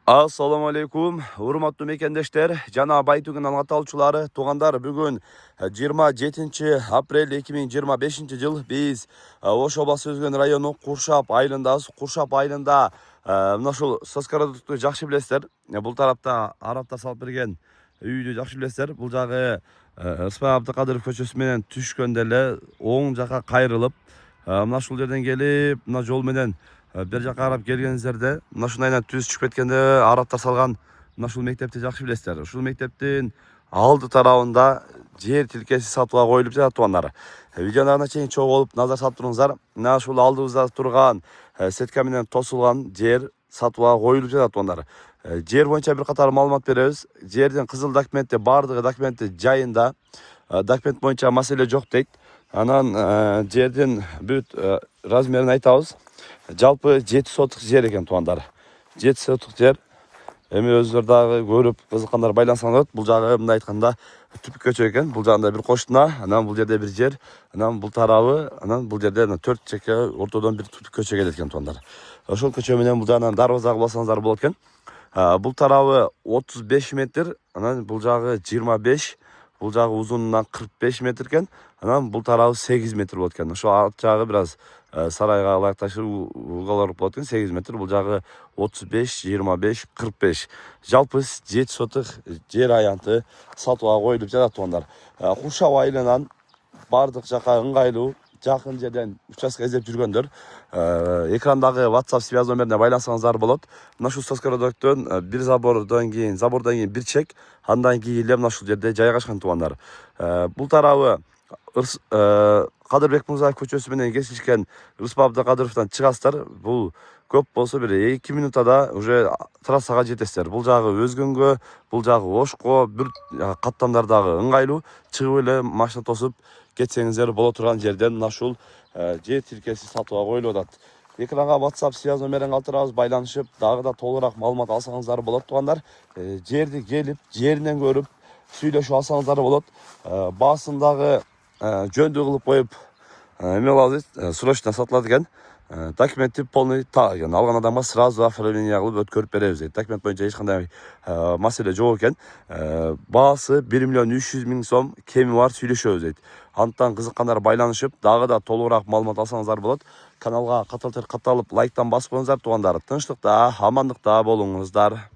Assalamu alaikum, урматтуу мекендештер, жана Байтүгүн аңлаталчылары, тугандар, бүгүн 27 апрель 2025 жыл биз Ош областы Өзгөн району Куршап айылындабыз. Куршап айылында мына ушул Соскородукту жакшы билесиздер. Бул тарапта арабтар салып берген үйдү жакшы билесиздер. Бул жагы Ысмай Абдыкадыров көчөсү менен түшкөндө эле оң жака кайрылып, мына ушул жерден келип, мына жол менен бер жака карап келгениңиздерде, мына ушундай түз түшүп кеткенде арабтар салган мына ушул мектепти жакшы билесиздер. Ушул мектептин алды тарабында жер тилкеси сатууга коюлуп жатат туугандар. Видеону чейин чогуу болуп назар салып туруңуздар. Мына ушул алдыбызда турган сетка менен тосулган жер сатууга коюлуп жатат туугандар. Жер боюнча бир катар маалымат беребиз. Жердин кызыл документи, бардыгы документи жайында. Документ боюнча маселе жок дейт. Анан жердин бүт размерин айтабыз. Жалпы 7 сотық жер екен туғандар. 7 сотық жер. Эми өздөрү дагы көрүп кызыккандар байлансаңдар, бул жагы мындай айтканда түпүк көчө экен. Бул жагында бир кошуна, анан бул жерде бир жер, анан бул тарабы, анан бул жерде 4 чекке ортодон бир түпүк көчө келет экен туғандар. Ошол көчө менен бул жагынан дарбаза кылсаңыздар болот экен. Бул тарабы 35 метр, анан бул жагы 25, бул жагы узунунан 45 метр экен. Анан бул тарабы 8 метр болот экен. Ошо арт жагы бир аз сарайга ылайыкташуу угалар болот экен. 8 метр, бул жагы 35, 25, 45. Жалпы 7 сотық жер аянты сатууга коюлуп жатат туугандар. Куршап айылынан бардык жака ыңгайлуу, жакын жерден участка издеп жүргөндөр экрандагы WhatsApp связь номерине байлансаңыздар болот. Мына ушул Соскородуктун бир забордон кийин бир чек, андан кийин эле мына ушул жерде жайгашкан туугандар. Бул тарабы Кадырбек Мырзаев көчөсү менен кесишкен Ысмай Абдыкадыровдон чыгасыздар. Бул көп болсо бир 2 минутада уже трассага жетесиздер. Бул жагы Өзгөнгө, бул жагы Ошко, бир каттамдардагы ыңгайлуу, чыгып эле машина тосуп кетсеңиздер боло турган жерден мына ушул жер тилкеси сатууга коюлуп атат. Экранга WhatsApp связь номерин калтырабыз, байланышып, дагы да толугураак маалымат алсаңыздар болот туугандар. Жерди келип, жеринен көрүп, сүйлөшүп алсаңыздар болот. Баасындагы жөндүү кылып коюп эме кылабыз, срочно сатылат экен. Документи полный так экен. Алган адамга сразу оформление кылып өткөрүп беребиз дейт. Документ боюнча эч кандай маселе жок экен. Баасы 1 300 000 сом, кеми бар сүйлөшөбүз дейт. Андыктан кызыккандар байланышып, дагы да толугураак маалымат алсаңыздар болот. Каналга катталып лайктан басып коюңуздар туугандар. Тынчтыкта, амандыкта болуңуздар.